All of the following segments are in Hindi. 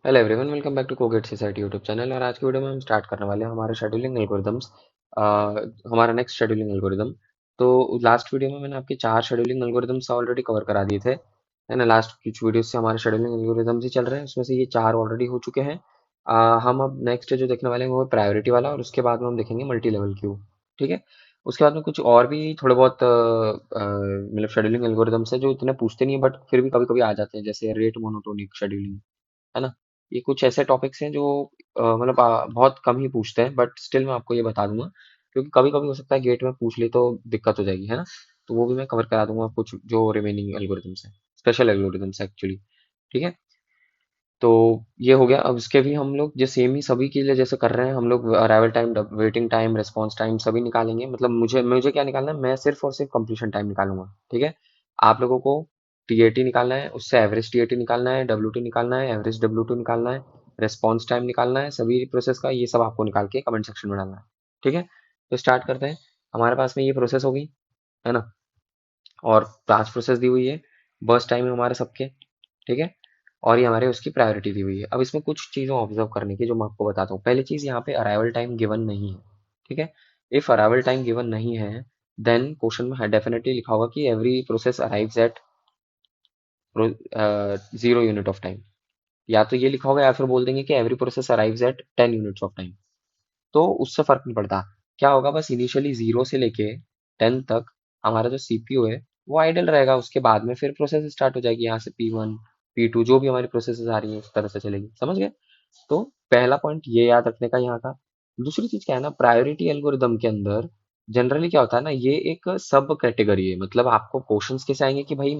Hello everyone, welcome back to Cogate society YouTube channel. और आज की वीडियो में हम स्टार्ट करने वाले हैं हमारे शेड्यूलिंग एल्गोरिदम्स, हमारा नेक्स्ट शेड्यूलिंग एल्गोरिदम। तो लास्ट वीडियो में मैंने आपके चार शेड्यूलिंग एल्गोरिदम्स ऑलरेडी कवर करा दिए थे, है ना। लास्ट कुछ वीडियो से हमारे शेड्यूलिंग एल्गोरिदम्स ही चल रहे हैं, उसमें से ये चार ऑलरेडी हो चुके हैं। हम अब नेक्स्ट जो देखने वाले हैं वो है प्रायोरिटी वाला, और उसके बाद में हम देखेंगे मल्टी लेवल क्यू। ठीक है। उसके बाद में कुछ और भी थोड़े बहुत मतलब शेड्यूलिंग एल्गोरिदम्स है जो इतने पूछते नहीं है, बट फिर भी कभी कभी आ जाते हैं, जैसे रेट मोनोटोनिक शेड्यूलिंग, है ना। ये कुछ ऐसे टॉपिक्स हैं जो मतलब बहुत कम ही पूछते हैं, बट स्टिल मैं आपको ये बता दूंगा, क्योंकि कभी कभी हो सकता है गेट में पूछ ले तो दिक्कत हो जाएगी, है ना। तो वो भी मैं कवर करा दूंगा, कुछ जो रिमेनिंग एल्गोरिथम्स हैं, स्पेशल एल्गोरिथम्स एक्चुअली। ठीक है। तो ये हो गया। अब इसके भी हम लोग जो सेम ही सभी के लिए जैसे कर रहे हैं, हम लोग arrival time, waiting time, response time सभी निकालेंगे। मतलब मुझे मुझे क्या निकालना है, मैं सिर्फ और सिर्फ कंप्लीशन टाइम निकालूंगा। ठीक है। आप लोगों को टीएटी निकालना है, उससे एवरेज टीएटी निकालना है, डब्ल्यूटी निकालना है, एवरेज डब्ल्यूटी निकालना है, रिस्पॉन्स टाइम निकालना है, सभी प्रोसेस का ये सब आपको निकाल के कमेंट सेक्शन में डालना है। ठीक है। तो स्टार्ट करते हैं। हमारे पास में ये प्रोसेस होगी, है ना। और पांच प्रोसेस दी हुई है, बर्स्ट टाइम है हमारे सबके। ठीक है। और ये हमारे उसकी प्रायोरिटी दी हुई है। अब इसमें कुछ चीज़ों ऑब्जर्व करने की जो मैं आपको बताता हूँ। पहली चीज़, यहाँ पे अराइवल टाइम गिवन नहीं है। ठीक है। इफ अराइवल टाइम गिवन नहीं है, देन क्वेश्चन में डेफिनेटली लिखा होगा कि every process arrives eight 0 unit of time. या तो ये लिखा होगा, या फिर बोल देंगे कि every process arrives eight 10 units of time. तो उससे फर्क नहीं पड़ता। क्या होगा, बस इनिशियली 0 से लेके 10 तक हमारा जो सीपीयू है वो आइडल रहेगा। उसके बाद में फिर प्रोसेस स्टार्ट हो जाएगी, यहाँ से P1 P2 जो भी हमारी प्रोसेसेस आ रही है उस तरह से चलेगी। समझ गए। तो पहला पॉइंट ये याद रखने का यहाँ का। दूसरी चीज क्या है ना, प्रायोरिटी एल्गोरिदम के अंदर जनरली क्या होता है ना, ये एक सब कैटेगरी है। मतलब आपको क्वेश्चंस कैसे आएंगे कि भाई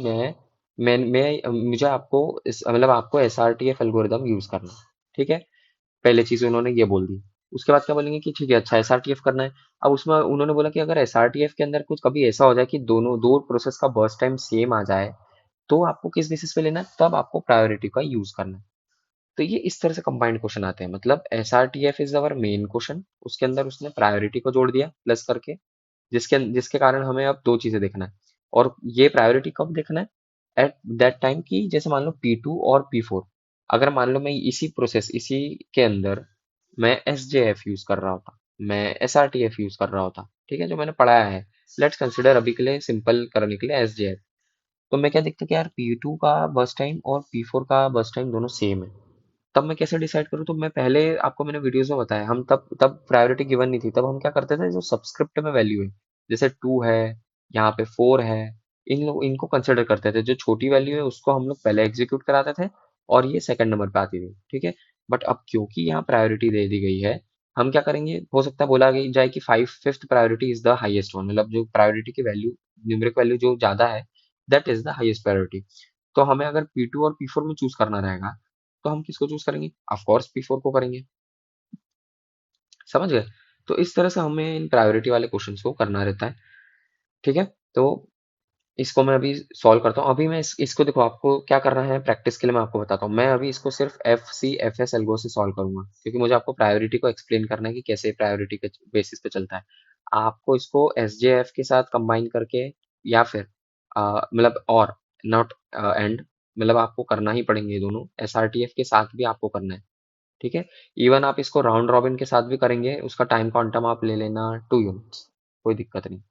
मुझे आपको मतलब आपको S R T F algorithm use करना है। ठीक है। पहले चीज उन्होंने ये बोल दी। उसके बाद क्या बोलेंगे कि ठीक है, अच्छा एसआरटीएफ करना है। अब उसमें उन्होंने बोला कि अगर एसआरटीएफ के अंदर कुछ कभी ऐसा हो जाए कि दोनों दो प्रोसेस का बर्स्ट टाइम सेम आ जाए, तो आपको किस बेसिस पे लेना है, तब आपको प्रायोरिटी का यूज करना है। तो ये इस तरह से कंबाइंड क्वेश्चन आते हैं। मतलब SRTF is our main question, उसके अंदर उसने प्रायोरिटी को जोड़ दिया प्लस करके, जिसके जिसके कारण हमें अब दो चीजें देखना है। और ये प्रायोरिटी कब देखना है, एट दैट टाइम की जैसे मान लो P2 और P4, अगर मान लो मैं इसी के अंदर मैं एस जे एफ यूज कर रहा होता, मैं S R T F use कर रहा होता, ठीक है, जो मैंने पढ़ाया है। लेट्स कंसिडर अभी के लिए सिंपल करने के लिए एस जे एफ। तो मैं क्या देखता कि यार P2 का बस टाइम और P4 का बस टाइम दोनों सेम है। तब मैं कैसे डिसाइड करूँ, तो मैं पहले आपको मैंने वीडियोस में बताया, हम तब तब प्रायोरिटी गिवन नहीं थी। तब हम क्या करते थे, जो सबस्क्रिप्ट में वैल्यू है, जैसे 2 है, यहाँ पे 4 है, इनको कंसिडर करते थे। जो छोटी वैल्यू है उसको हम लोग पहले एग्जीक्यूट कराते थे, और ये सेकंड नंबर पे आती थी। ठीक है। बट अब क्योंकि यहाँ प्रायोरिटी दे दी गई है, हम क्या करेंगे, हो सकता है बोला गई जाए कि fifth priority is the highest one. मतलब जो प्रायोरिटी की वैल्यू, न्यूमेरिक वैल्यू जो ज्यादा है, that is the highest priority. तो हमें अगर P2 और P4 में चूज करना रहेगा, तो हम किसको चूज करेंगे, ऑफ कोर्स P4 को करेंगे। समझ गए। तो इस तरह से हमें इन प्रायोरिटी वाले क्वेश्चंस को करना रहता है। ठीक है। तो इसको मैं अभी सॉल्व करता हूँ। अभी मैं इसको देखो, आपको क्या करना है प्रैक्टिस के लिए, मैं आपको बताता हूँ। मैं अभी इसको सिर्फ FC FS एल्गो से सॉल्व करूंगा, क्योंकि मुझे आपको प्रायोरिटी को एक्सप्लेन करना है कि कैसे प्रायोरिटी के बेसिस पे चलता है। आपको इसको SJF के साथ कंबाइन करके, या फिर मतलब और नॉट एंड, मतलब आपको करना ही पड़ेंगे ये दोनों। SRTF के साथ भी आपको करना है। ठीक है। इवन आप इसको राउंड रॉबिन के साथ भी करेंगे, उसका टाइम क्वांटम आप ले लेना 2 यूनिट्स, कोई दिक्कत नहीं।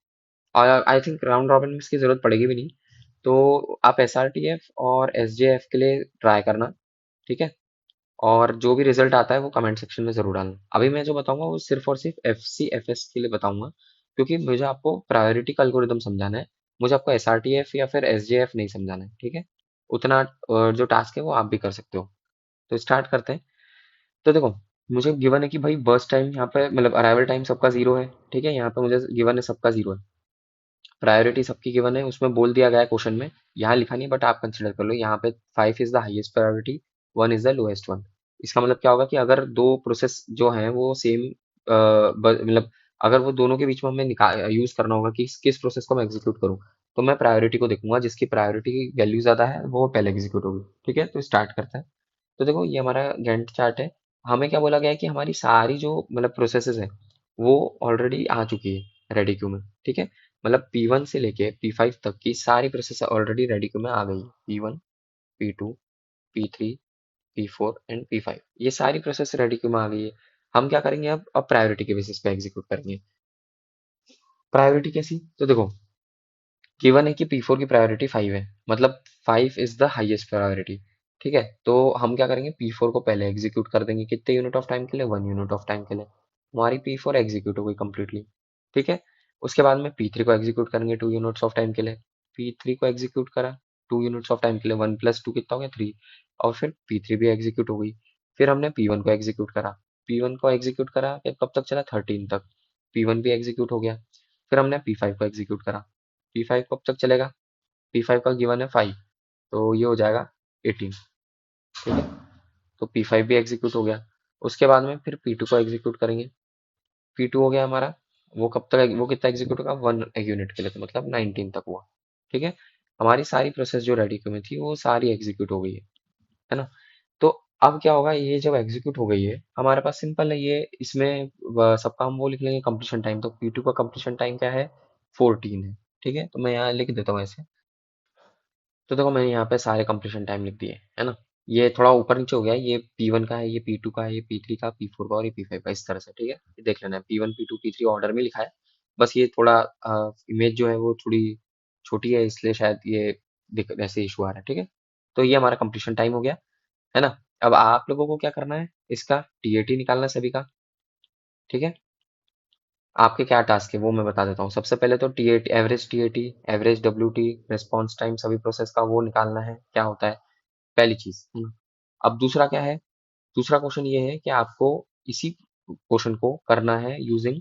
और आई थिंक राउंड रॉबिन में इसकी जरूरत पड़ेगी भी नहीं। तो आप SRTF और SJF के लिए ट्राई करना। ठीक है। और जो भी रिजल्ट आता है वो कमेंट सेक्शन में जरूर डालना। अभी मैं जो बताऊंगा वो सिर्फ और सिर्फ FC FS के लिए बताऊंगा, क्योंकि मुझे आपको प्रायोरिटी का एल्गोरिदम समझाना है। मुझे आपको SRTF या फिर SJF नहीं समझाना है। ठीक है। उतना जो टास्क है वो आप भी कर सकते हो। तो स्टार्ट करते हैं। तो देखो, मुझे गिवन है कि भाई बस टाइम यहाँ पे, मतलब अराइवल टाइम सबका 0 है। ठीक है। यहाँ पे मुझे गिवन है सबका 0 है। प्रायोरिटी सबकी गिवन है, उसमें बोल दिया गया है क्वेश्चन में, यहाँ लिखा नहीं बट आप कंसिडर कर लो। यहाँ पे 5 is the highest priority, 1 is the lowest one. इसका मतलब क्या होगा कि अगर दो प्रोसेस जो हैं वो सेम, मतलब अगर वो दोनों के बीच में हमें यूज करना होगा कि किस प्रोसेस को मैं एग्जीक्यूट करूँ, तो मैं प्रायोरिटी को देखूंगा, जिसकी प्रायोरिटी की वैल्यू ज्यादा है वो पहले एग्जीक्यूट होगी। ठीक है। तो स्टार्ट करते हैं। तो देखो, ये हमारा गैंट चार्ट है। हमें क्या बोला गया है कि हमारी सारी जो मतलब प्रोसेसेस है वो ऑलरेडी आ चुकी है रेडी क्यू में। ठीक है। मतलब P1 से लेके P5 तक की सारी प्रोसेस ऑलरेडी रेडी क्यू में आ गई है। P1, P2, P3, P4 and P5, ये सारी प्रोसेस रेडी क्यू में आ गई है। हम क्या करेंगे, अब प्रायोरिटी के बेसिस पे एग्जीक्यूट करेंगे। प्रायोरिटी कैसी, तो देखो गिवन है कि P4 की प्रायोरिटी 5 है, मतलब 5 इज द हाईएस्ट प्रायोरिटी। ठीक है, तो हम क्या करेंगे, P4 को पहले एग्जीक्यूट कर देंगे, कितने यूनिट ऑफ टाइम के लिए, 1 यूनिट ऑफ टाइम के लिए। हमारी P4 एग्जीक्यूट हो गई कंप्लीटली। ठीक है, उसके बाद में P3 को एग्जीक्यूट करेंगे 2 यूनिट्स ऑफ टाइम के लिए। P3 को एग्जीक्यूट करा 2 यूनिट्स ऑफ टाइम के लिए, 1 + 2 कितना हो गया, 3। और फिर P3 भी एग्जीक्यूट हो गई। फिर हमने P1 को एग्जीक्यूट करा। P1 को एग्जीक्यूट करा कि कब तक चला, 13 तक। P1 भी एग्जीक्यूट हो गया। फिर हमने P5 को एग्जीक्यूट करा। P5 कब तक चलेगा, P5 का गिवन है 5, तो ये हो जाएगा 18। ठीक है, तो P5 भी एग्जीक्यूट हो गया। उसके बाद में फिर P2 को एग्जीक्यूट करेंगे। P2 हो गया हमारा, वो कब तक, वो कितना एग्जीक्यूट होगा, 1 यूनिट के लिए, तो मतलब 19 तक हुआ। ठीक है, हमारी सारी प्रोसेस जो रेडी क्यू में थी वो सारी एग्जीक्यूट हो गई है ना। तो अब क्या होगा, ये जब एग्जीक्यूट हो गई है हमारे पास, सिंपल है ये, इसमें सबका हम वो लिख लेंगे कंप्लीशन टाइम। तो P2 का कंप्लीशन टाइम क्या है, 14 है। ठीक है, तो मैं यहाँ लिख देता हूँ ऐसे। तो देखो मैंने यहाँ पे सारे कंप्लीशन टाइम लिख दिए है ना। ये थोड़ा ऊपर नीचे हो गया, ये P1 का है, ये P2 का है, ये P3 का, P4 का और ये P5 का, इस तरह से। ठीक है, ये देख लेना है, P1 P2 P3 ऑर्डर में लिखा है। बस ये थोड़ा इमेज जो है वो थोड़ी छोटी है, इसलिए शायद ये ऐसे इशू आ रहा है। ठीक है, तो ये हमारा कंप्लीशन टाइम हो गया है ना। अब आप लोगों को क्या करना है, इसका टीएटी निकालना है सभी का। ठीक है, आपके क्या टास्क है वो मैं बता देता हूँ। सबसे पहले तो TAT, TAT, average WT, response time सभी प्रोसेस का वो निकालना है, क्या होता है, पहली चीज है ना। अब दूसरा क्या है, दूसरा क्वेश्चन ये है कि आपको इसी क्वेश्चन को करना है using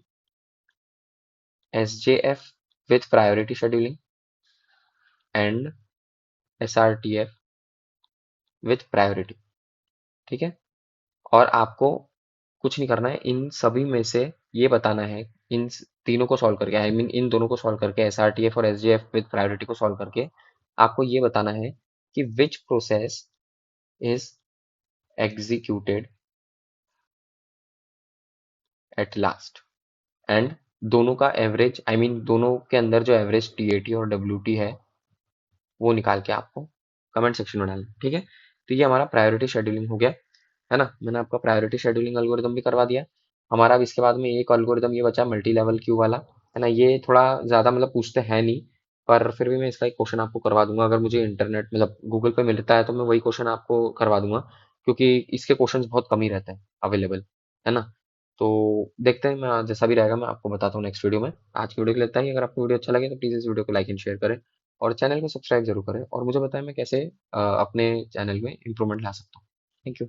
SJF with priority scheduling and SRTF with priority. ठीक है, और आपको कुछ नहीं करना है, इन सभी में से ये बताना है, इन तीनों को सॉल्व करके, आई मीन इन दोनों को सॉल्व करके, एसआरटीएफ और एसजेएफ विथ प्रायोरिटी को सॉल्व करके आपको ये बताना है कि which process is executed at last. And दोनों का एवरेज, आई मीन दोनों के अंदर जो एवरेज टीएटी और डब्ल्यूटी है वो निकाल के आपको कमेंट सेक्शन में डालना। ठीक है, तो ये हमारा प्रायोरिटी शेड्यूलिंग हो गया है ना। मैंने आपका प्रायोरिटी शेड्यूलिंग एल्गोरिदम भी करवा दिया। हमारा अब इसके बाद में एक एल्गोरिदम ये बचा, मल्टी लेवल क्यू वाला, है ना। ये थोड़ा ज्यादा मतलब पूछते हैं नहीं, पर फिर भी मैं इसका एक क्वेश्चन आपको करवा दूंगा। अगर मुझे इंटरनेट मतलब गूगल पे मिलता है तो मैं वही क्वेश्चन आपको करवा दूंगा, क्योंकि इसके क्वेश्चंस बहुत कम ही रहते हैं अवेलेबल, है ना। तो देखते हैं, मैं जैसा भी रहेगा मैं आपको बताता हूँ नेक्स्ट वीडियो में। आज की वीडियो के लिए इतना ही। अगर आपको वीडियो अच्छा लगे तो प्लीज़ इस वीडियो को लाइक एंड शेयर करें और चैनल को सब्सक्राइब जरूर करें, और मुझे बताएं मैं कैसे अपने चैनल में इंप्रूवमेंट ला सकता हूँ। Thank you.